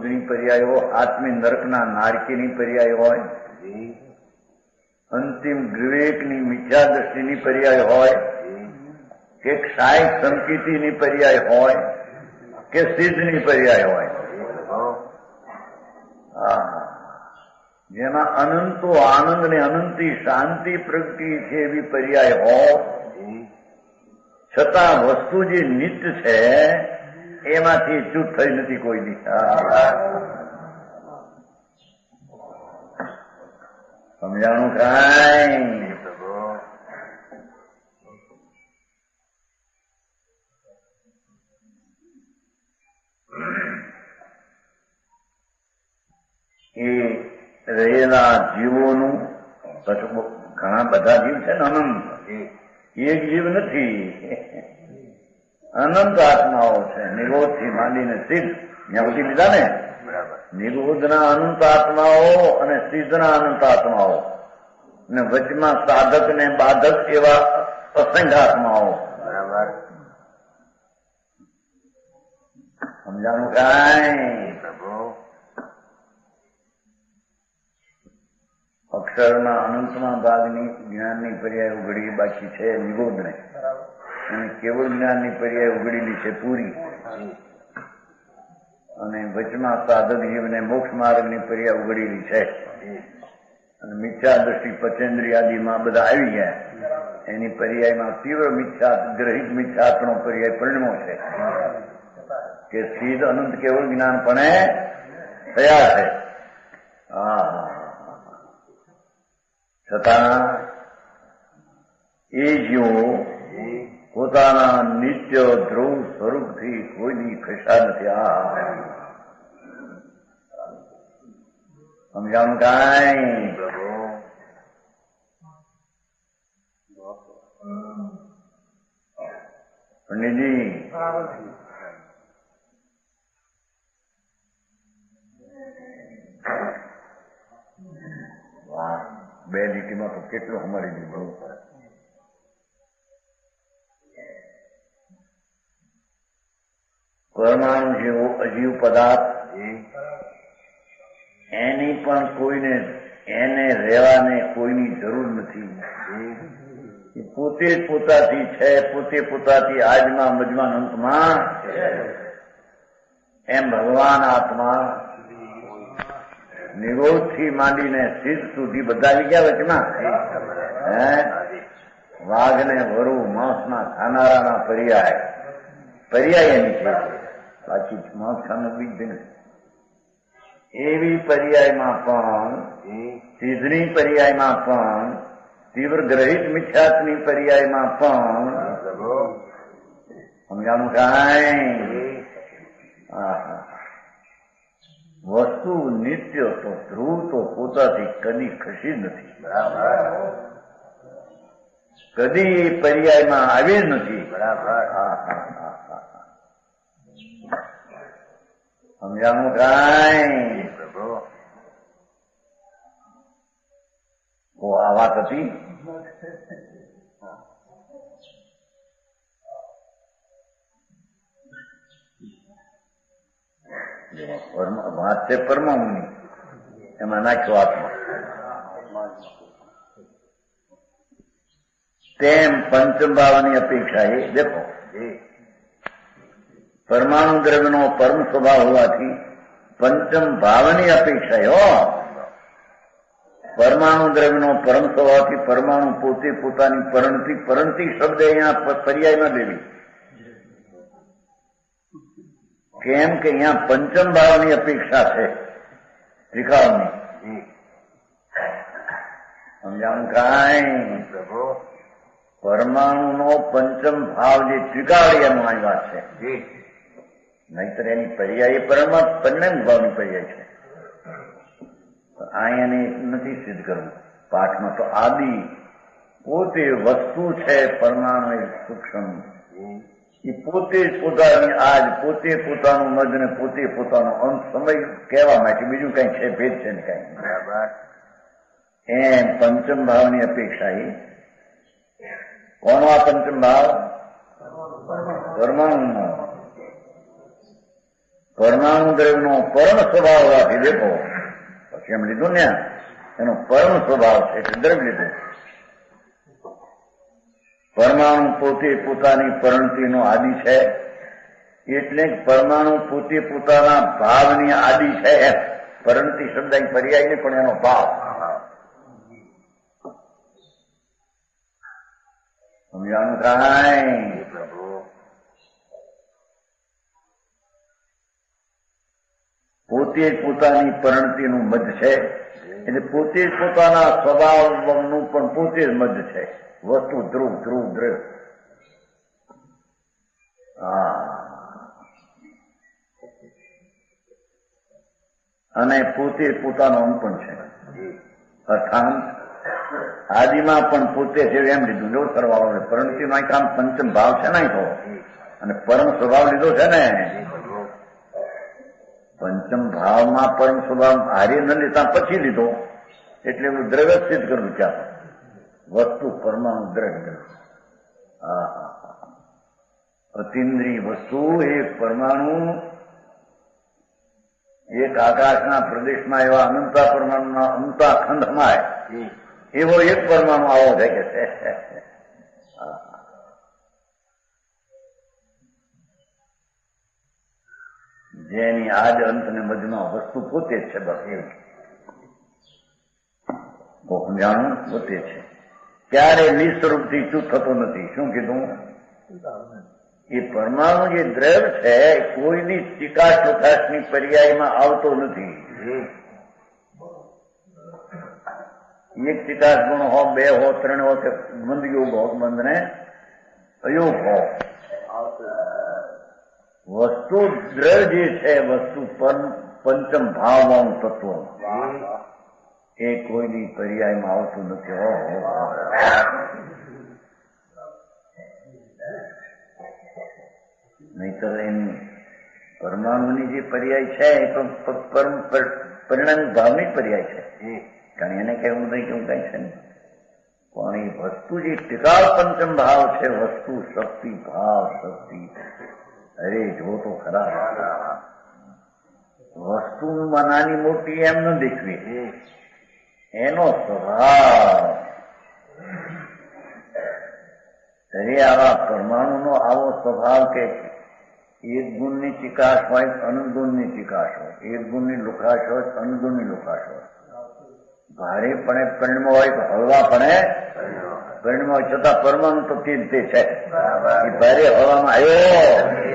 ક્રોધની પર્યાય હોય, આત્મી નરકના નારકીની પર્યાય હોય, અંતિમ વિવેકની મિથ્યા દ્રષ્ટિની પર્યાય હોય, કે ક્ષાય સંકિતિની પર્યાય હોય, કે સિદ્ધની પર્યાય હોય, જેમાં અનંતો આનંદ ને અનંતી શાંતિ પ્રગતિ છે એવી પર્યાય હોય, છતાં વસ્તુ જે નિત્ય છે એમાંથી ચૂપ થઈ નથી કોઈ દિશા. સમજાણું કાંઈ? એ રહેલા જીવોનું ઘણા બધા જીવ છે ને, અનંત એક જીવ નથી, અનંત આત્માઓ છે. નિરોધથી માંડીને સિદ્ધ ત્યાં સુધી લીધા ને, નિરોધના અનંત આત્માઓ અને સિદ્ધના અનંત આત્માઓ, અને વચમાં સાધક ને બાધક એવા અસંખ્ય આત્માઓ. સમજાણું કાંઈ? અક્ષરના અનંતમાં ભાગની જ્ઞાનની પર્યાય ઉઘડી બાકી છે નિરોધને, અને કેવળ જ્ઞાનની પર્યાય ઉઘડેલી છે પૂરી, અને વચમાં સાધક જીવને મોક્ષ માર્ગની પર્યાય ઉઘડેલી છે, અને મિથ્યા દ્રષ્ટિ પચેન્દ્રિયાદિમાં બધા આવી ગયા. એની પર્યાયમાં તીવ્ર મિથ્યા ગ્રહિત મિથ્યાત્મનો પર્યાય પરિણમો છે કે સીધ અનંત કેવળ જ્ઞાન પણ થયા છે. છતાં એ જીવો પોતાના નિત્ય ધ્રુવ સ્વરૂપથી કોઈની ખસા નથી. સમજાણું કાંઈ? પંડિતજી, બે લીટીમાં તો કેટલું અમારી દીધું. પરમાણુ જેવો અજીવ પદાર્થ એની પણ કોઈને એને રહેવાને કોઈની જરૂર નથી. એ પોતે જ પોતાથી છે, પોતે પોતાથી આજમાં મજમાં અંતમાં, એમ ભગવાન આત્મા નિરોધથી માંડીને સિદ્ધ સુધી બધા આવી ગયા વચમાં. વાઘને વરુ માંસના ખાનારાના પર્યાય એની છે, બાકી માંસ ખાનું બીજ નથી. એવી પર્યાયમાં પણ, સિદ્ધની પર્યાયમાં પણ, તીવ્ર ગ્રહિત મિથ્યાત્મની પર્યાયમાં પણ, સમજાણું કાંઈ? વસ્તુ નિત્ય તો ધ્રુવ તો પોતાથી કદી ખસી નથી, કદી એ પર્યાયમાં આવી જ નથી. સમજાણું કાંઈ? આ વાત હતી. વાત છે પરમાણુની, એમાં નાખ્યો આત્મા. તેમ પંચમ ભાવની અપેક્ષા એ દેખો, પરમાણુ દ્રવ્યનો પરમ સ્વભાવ હોવાથી પંચમ ભાવની અપેક્ષા હો. પરમાણુ દ્રવ્યનો પરમ સ્વભાવથી પરમાણુ પોતે પોતાની પરણતી શબ્દ અહીંયા પર્યાયમાં લેવી. કેમ કે અહીંયા પંચમ ભાવની અપેક્ષા છે, ત્રિકાળની. સમજાણું કાંઈ? પરમાણુનો પંચમ ભાવ જે ત્રિકાળી એનો આ વાત છે, નહીતર એની પર્યાય પંચમ ભાવની પર્યાય છે. અહીંયા નથી સિદ્ધ કરવું પાઠમાં. તો આદિ પોતે વસ્તુ છે, પરમાણુ સૂક્ષ્મ, એ પોતે જ પોતાની આજ, પોતે પોતાનું મધ ને પોતે પોતાનો અંત સમય કહેવા માટે બીજું કઈ છે, ભેદ છે ને કઈ. એમ પંચમ ભાવની અપેક્ષા એ કોનો? આ પંચમ ભાવ પરમાણુનો. પરમાણુ દ્રવ્યનો પરમ સ્વભાવ હોવાથી દેખો, પછી એમ લીધું ને એનો પરમ સ્વભાવ છે એટલે દ્રવ્ય લીધું. પરમાણુ પોતે પોતાની પરિણતિનો આદિ છે, એટલે પરમાણુ પોતે પોતાના ભાવની આદિ છે. પરિણતિ શબ્દ અહીં પર્યાય નહીં પણ એનો ભાવ. સમજાનું કાંઈ? પોતે જ પોતાની પરિણતિનું મધ છે, એટલે પોતે જ પોતાના સ્વભાવનું પણ પોતે જ મધ છે. વસ્તુ ધ્રુવ ધ્રુવ દ્રવ. અને પોતે પોતાનો અંત પણ છે. અર્થાંત આદિમાં પણ પોતે છે એમ લીધું. જો સરવાળો પરિણતિનો અહીં કામ પંચમ ભાવ છે ને તો, અને પરમ સ્વભાવ લીધો છે ને. પંચમ ભાવમાં પરમ સ્વભાવ હારી ન લેતા પછી લીધો, એટલે એનું દ્રવ્ય સિદ્ધ કરવું ચાલો. વસ્તુ પરમાણુ દ્રવ્ય. અતિન્દ્રિય વસ્તુ એક પરમાણુ, એક આકાશના પ્રદેશમાં એવા અનંતા પરમાણુના અનંતા ખંડમાં એવો એક પરમાણુ આવો છે કે છે. જેની આજ અંત ને મધમાં વસ્તુ પોતે જ છે. બસ એવું સમજાણું પોતે છે. ક્યારે નિસ્વરૂપથી ચૂત થતો નથી. શું કીધું? એ પરમાણુ જે દ્રવ્ય છે કોઈની ચિકાસ પ્રકાશની પર્યાયમાં આવતો નથી. એક ચિકાસ ગુણ હો, બે હો, ત્રણ હો, કે મંદ યોગ હો, મંદ ને અયોગ હો, વસ્તુ દ્રવ્ય જે છે વસ્તુ પંચમ ભાવવાળું તત્વ એ કોઈની પર્યાયમાં આવતું નથી. નહીતર એની પરમાણુની જે પર્યાય છે એ તો પરિણામ ભાવની પર્યાય છે. કારણ એને કહેવું નહીં કેવું કઈ છે નહીં. પણ એ વસ્તુ જે ટિકાળ પંચમ ભાવ છે, વસ્તુ શક્તિ ભાવ શક્તિ. અરે જો તો ખરા, વસ્તુમાં નાની મોટી એમ ન દેખવી, એનો સ્વભાવ. અરે આવા પરમાણુનો આવો સ્વભાવ કે એક ગુણની ચિકાશ હોય, અનંત ગુણની ચિકાશ હોય, એક ગુણની લુખાશ હોય, અનંત ગુણની લુખાશ હોય. ભારે પણ પરિણમ હોય તો હળવા પણ પરિણમ હોય, છતાં પરમાણુ તો તે છે. એ ભારે હવામાં આવ્યો.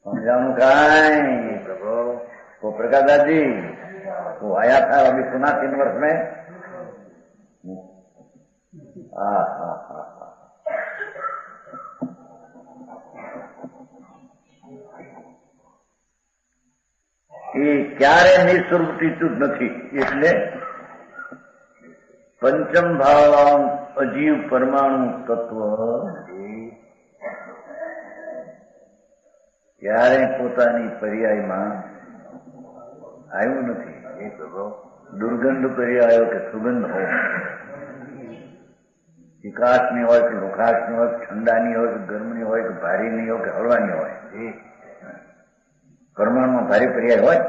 समझाऊं काई वो प्रकाश दादी वो आया था अभी सुना 3 वर्ष में. એ ક્યારે નિસ્વરૂપથી ચૂત નથી. એટલે પંચમ ભાવ અજીવ પરમાણુ તત્વ ક્યારે પોતાની પર્યાયમાં આવ્યું નથી. દુર્ગંધ પર્યાયો કે સુગંધ હોય, વિકાસની હોય કે લુખાસની હોય, ઠંડાની હોય કે ગરમની હોય કે ભારીની હોય કે હળવાની હોય. પરમાણુમાં ભારે પર્યાય હોય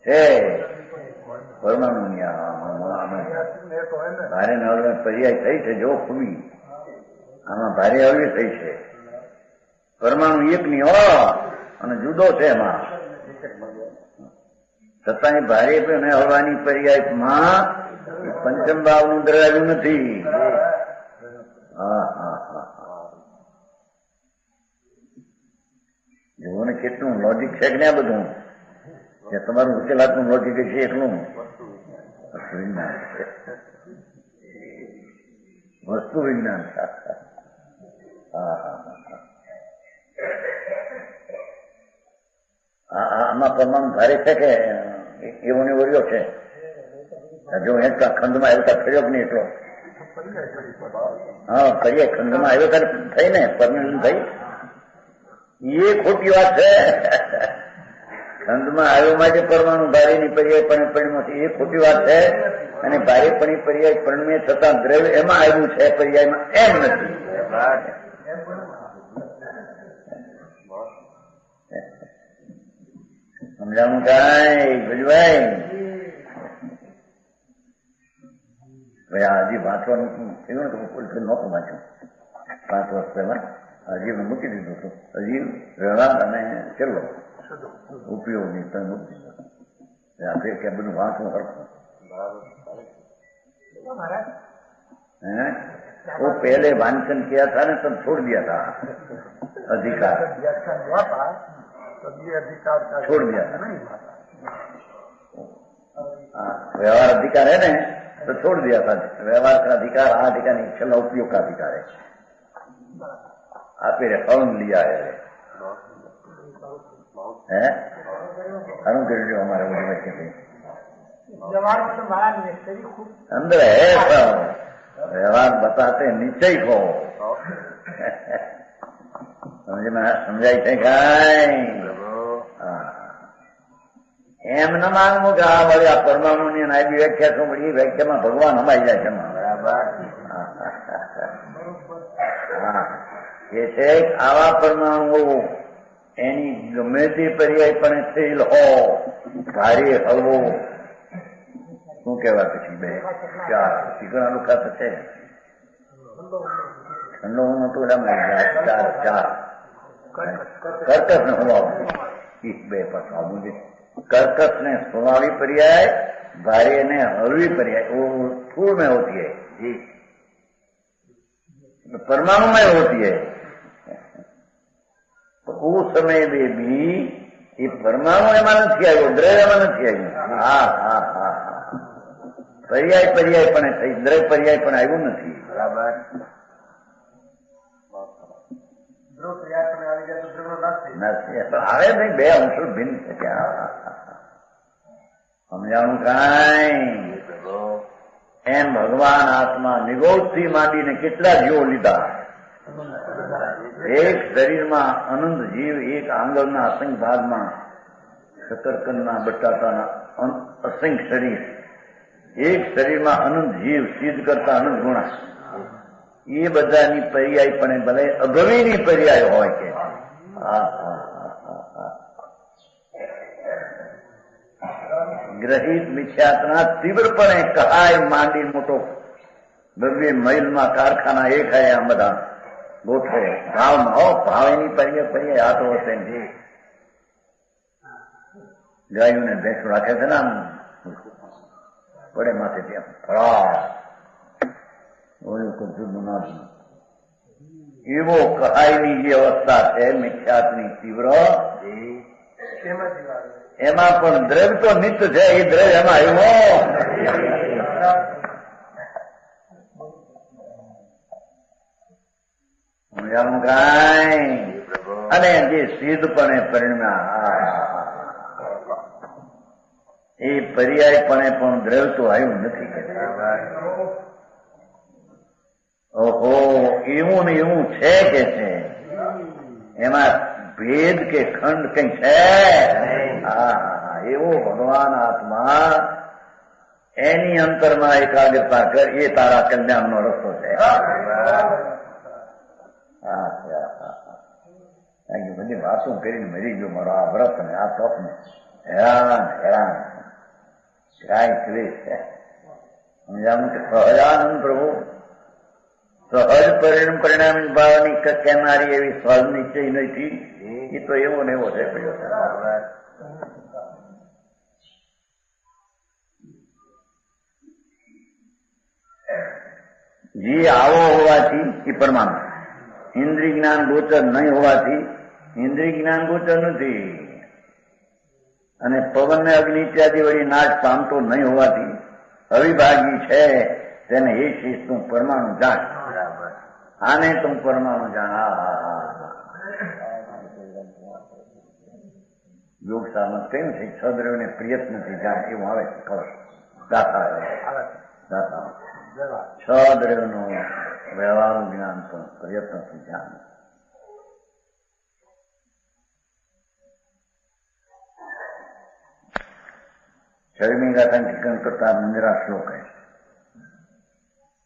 છે. પરમાણુની ભારે ને હળવા પર્યાય થઈ છે. જો ખૂબી આમાં ભારે હળવી થઈ છે. પરમાણુ એકની હો અને જુદો છે એમાં, છતાં ભારે અને હળવાની પર્યાયમાં પંચમ ભાવનું દ્રવ્યું નથી. જુઓ ને કેટલું લોજિક છે કે ને આ બધું. તમારું ઉકેલાતનું લોજિક છે એટલું વિજ્ઞાન છે, વસ્તુ વિજ્ઞાન. આમાં પરમાણુ ભારે છે કે એવો ને વર્યો છે. જો એક ખંડમાં આવ્યો ત્યારે ફર્યો નહીં એટલો. હા કરીએ ખંડમાં આવ્યો ત્યારે થઈ ને પરમિશન થઈ. એ ખોટી વાત છે. છંદમાં આવ્યો માટે પરમાણુ ભારેની પર્યાય પરિણમાંથી એ ખોટી વાત છે. અને ભારેપણી પર્યાય પરિણમે છતાં દ્રવ્ય એમાં આવ્યું છે, પર્યાયમાં એમ નથી. સમજાવું કાંઈ ભજવાય? હજી વાંચવાનું થયું ને તો નહોતું વાંચ્યું 5 વર્ષ પહેલા. હજી મૂકી દીધું હતું. હજી વ્યવહાર અને ચલો ઉપયોગી તમે મૂકી દીધો. આપણે કે બધું વાંચવું સરખું. वो पहले वांचन किया था ना तब छोड़ दिया था अधिकार, छोड़ दिया था. व्यवहार अधिकार है ना तो छोड़ दिया था. व्यवहार का अधिकार आ अधिकार नहीं, छला उपयोग का अधिकार है. आप फॉर्म लिया है अरुण कर जो हमारे वो बच्चे थे अंदर है सब. व्यवहार बताते निश्चय को સમજાય છે કાંઈ? એમ ન માનવું કે આ વળી આ પરમાણુ ની નાયબી વ્યાખ્યા શું પડી, વ્યાખ્યામાં ભગવાન હમાઈ જાય છે. બરાબર. એ છે આવા પરમાણુ એની ગમે તે પર્યાય પણ થયેલ હો, ભારે હળવો શું કહેવાય પછી 2 4 શીખણા લુખા તો છે. ઠંડો નતું ચાર કર્કશ ને હોવાનું 2 પાછું છે. कर्कश ने सुनावी पर्याय, भारी ने हलवी पर्याय. वो स्थूल में होती है जी, परमाणु में होती है. तो उस समय में भी ये परमाणु एમાં નથી આવ્યો, દ્રવ્યમાં નથી આવ્યું. હા હા હા હા પર્યાય પર્યાય પણ થઈ, દ્રવ્ય પર્યાય પણ આવ્યું નથી. બરાબર. આવે નહીં, 2 અંશો ભિન્ન છે ત્યાં. સમજાણું કાંઈ? એમ ભગવાન આત્મા નિગોદથી માંડીને કેટલા જીવો લીધા. એક શરીરમાં અનંત જીવ, એક આંગળના અસંખ્ય ભાગમાં, શકરકંદના બટાટાના અસંખ્ય શરીર, એક શરીરમાં અનંત જીવ, સિદ્ધ કરતા અનંત ગુણા. એ બધાની પર્યાય પણ ભલે અભવીની પર્યાય હોય કે ગ્રહિત મિથ્યાત્મા તીવ્રપણે કહાય માંડી મોટો 2 મહિલમાં કારખાના એક હે. આમ બધા ગોઠવે ભાવમાં હો, ભાવની પર્યાય પર્યાય આ તો હશે ને. ગાયોને ભેંસો રાખે છે ને આમ પડે માથે ત્યાં ફળા એવો કહાયની જે અવસ્થા છે મિથ્યાત્મની તીવ્ર, એમાં પણ દ્રવ્ય તો નિત્ય છે. એ દ્રવ્ય એમાં આવ્યું કાંઈ. અને જે સિદ્ધપણે પરિણમ્યા એ પર્યાયપણે પણ દ્રવ્ય તો આવ્યું નથી. ઓહો, એવું ને એવું છે કે છે, એમાં ભેદ કે ખંડ કઈ છે? હા, એવો ભગવાન આત્મા એની અંતરમાં એકાગ્રતા કર, એ તારા કલ્યાણનો રસ્તો છે. બધી વાતો કરીને મરી ગયો મારો આ વ્રત ને આ તપ ને. હેરાન હેરાન કાંઈ ક્લેશ છે. સમજાવું કે સહજાનંદ પ્રભુ સહજ પરિણામ ભાવની કહેનારી એવી સહજ નિશ્ચય નથી. એ તો એવો ને એવો છે. જે આવો હોવાથી એ પરમાણુ, ઇન્દ્રિય જ્ઞાન ગોચર નહીં હોવાથી ઇન્દ્રિય જ્ઞાન ગોચર નથી. અને પવનને અગ્નિ ઇત્યાદિ વળી નાશ પામતો નહીં હોવાથી અવિભાગી છે. તેને એ શીશ તું પરમાણુ જાણ. આને તું પરમાણુ જાણ. યોગશાળામાં કહ્યું છે 6 દ્રવ્યને પ્રયત્નથી જાણ. એવું આવે છે ખબર દાતા 6 દ્રવ્યનું વ્યવહારનું જ્ઞાન પણ પ્રયત્નથી જાણ. छठवीं गाथा टीकन करता मंदिरा श्लोक है।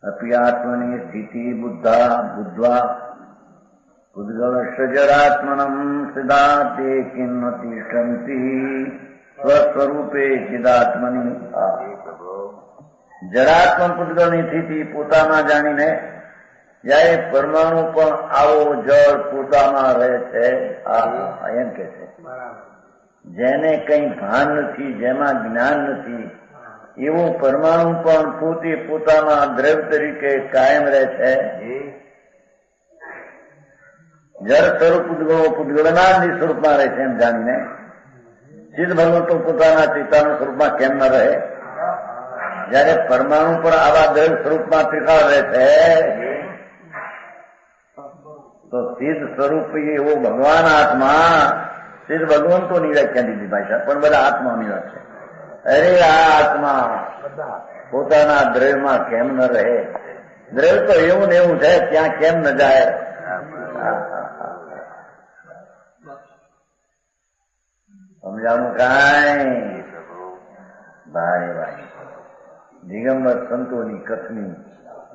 अप्यात्मनि स्थिति बुद्धा बुद्ध्वा उद्गलशजरात्मनं सदा ते किन्नतिष्ठन्ति स्वस्वरूपे चिदात्मनि। जरात्मन पुद्गलની સ્થિતિ પોતામાં જાણીને જ્યારે પરમાણુ પણ આવો જળ પોતામાં રહે છે, એમ કે છે જેને કઈ ભાન નથી, જેમાં જ્ઞાન નથી, એવો પરમાણુ પણ પોતે પોતામાં દ્રવ્ય તરીકે કાયમ રહે છે। જળ સ્વરૂપ પૂતગળના સ્વરૂપમાં રહે છે એમ જાણીને ચિદ ભગવતો પોતાના ચિત્તાના સ્વરૂપમાં કેમ ન રહે? જયારે પરમાણુ પણ આવા દ્રવ્ય સ્વરૂપમાં ત્રિકાળ રહે છે તો સિદ્ધ સ્વરૂપ એવો ભગવાન આત્મા, સિદ્ધ ભગવંતોની વ્યાખ્યા દીધી ભાષા, પણ બધા આત્માની વ્યાખ્યા। અરે આ આત્મા પોતાના દ્રવ્યમાં કેમ ન રહે? દ્રવ્ય તો એવું ને એવું છે, ત્યાં કેમ ન જાય? સમજાણું કાંઈ? ભાઈ ભાઈ દિગંબર સંતોની કથની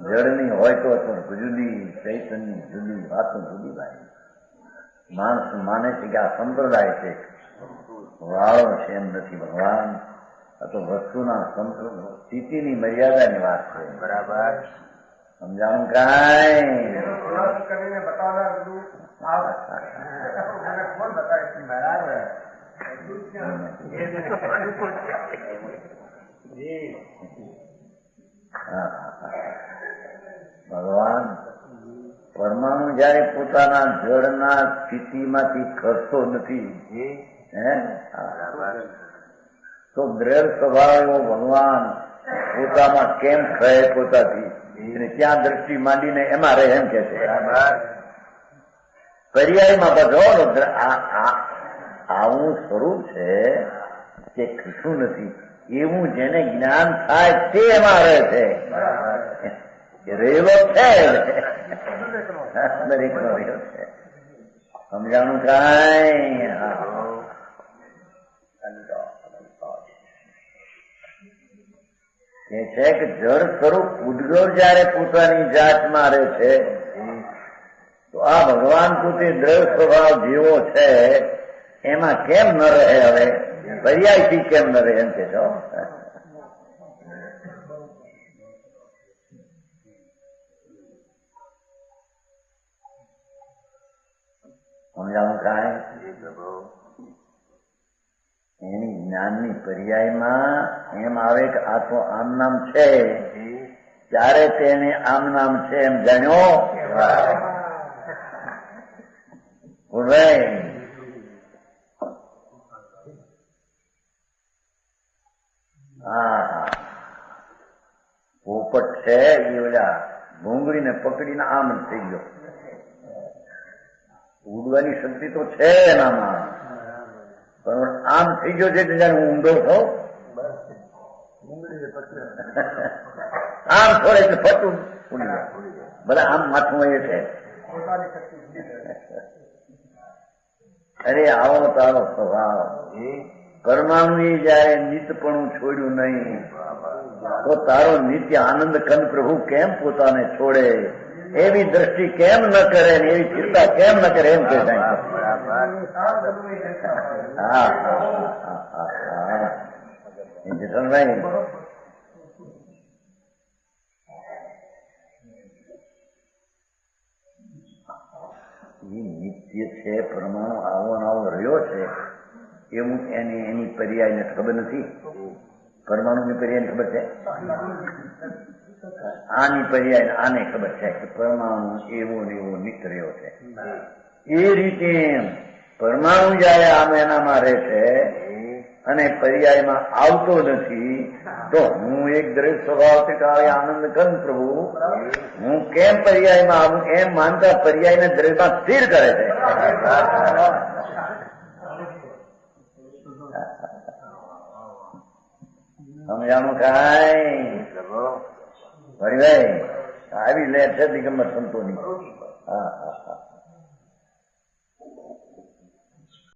જળની હોય તો જુદી, ચૈતન્ય જુદી, વાતો જુદી ભાઈ। માણસ માને છે કે આ સંપ્રદાય છે, વાળો છે, એમ નથી ભગવાન। આ તો વસ્તુના સ્થિતિની મર્યાદાની વાત છે। બરાબર સમજાણું કાંઈ? ભગવાન પરમાણુ જયારે પોતાના જળના સ્થિતિમાંથી ખસતો નથી તો દ્રઢ સ્વભાવ એવો ભગવાન પોતામાં કેમ ખે પોતાથી? ત્યાં દ્રષ્ટિ માંડીને એમાં રહે એમ કે છે। પર્યાયમાં બધો આવું સ્વરૂપ છે કે ખસું નથી, એવું જેને જ્ઞાન થાય તે એમાં રહે છે। રેલો છે દરેક નો રહ્યો છે। સમજાણું કાંઈ? કે છે કે જળ સ્વરૂપ ઉદ્ગર જયારે પોતાની જાતમાં રહે છે તો આ ભગવાન પોતે દ્રવ્ય સ્વભાવ જેવો છે એમાં કેમ ન રહે? હવે પર્યાયથી કેમ ન રહે એમ કે છો? સમજાવું કાંઈ? એની જ્ઞાનની પર્યાયમાં એમ આવે કે આ તો આમ નામ છે, ત્યારે તેને આમ નામ છે એમ જાણ્યો। પોપટ છે એ ઓલા ભૂંગળીને પકડીને આમ જ થઈ ગયો। ઉડવાની શક્તિ તો છે એનામાં, પણ આમ થઈ ગયો છે કે જાણે હું ઊંડો થઉં, આમ થોડે એટલે ફટું ઉડી જાય, બધા આમ માથું એ છે। અરે આવો તારો સ્વભાવ પરમાણુ એ જયારે નિત્યપણું છોડ્યું નહીં તો તારો નિત્ય આનંદ કંદ પ્રભુ કેમ પોતાને છોડે? એવી દ્રષ્ટિ કેમ ન કરે ને એવી ચિંતા કેમ ન કરે? એમ કે જતનભાઈ એ નિત્ય છે, પરમાણુ આવો આવો રહ્યો છે એવું એની પર્યાયને ખબર નથી। પરમાણુની પર્યાયને ખબર છે, આની પર્યાય આને ખબર છે કે પરમાણુ એવો ને એવો નિત્ય રહ્યો છે। એ રીતે પરમાણુ જયારે આમ એનામાં રહે છે અને પર્યાયમાં આવતો નથી તો હું એક દ્રવ્ય સ્વભાવથી કાળે આનંદ કંદ પ્રભુ હું કેમ પર્યાયમાં આવું એમ માનતા પર્યાયને દ્રવ્યમાં સ્થિર કરે છે। સમજાણું કાંઈ? હરિભાઈ આવી લે છે દિગંબર સંતોની। હા હા હા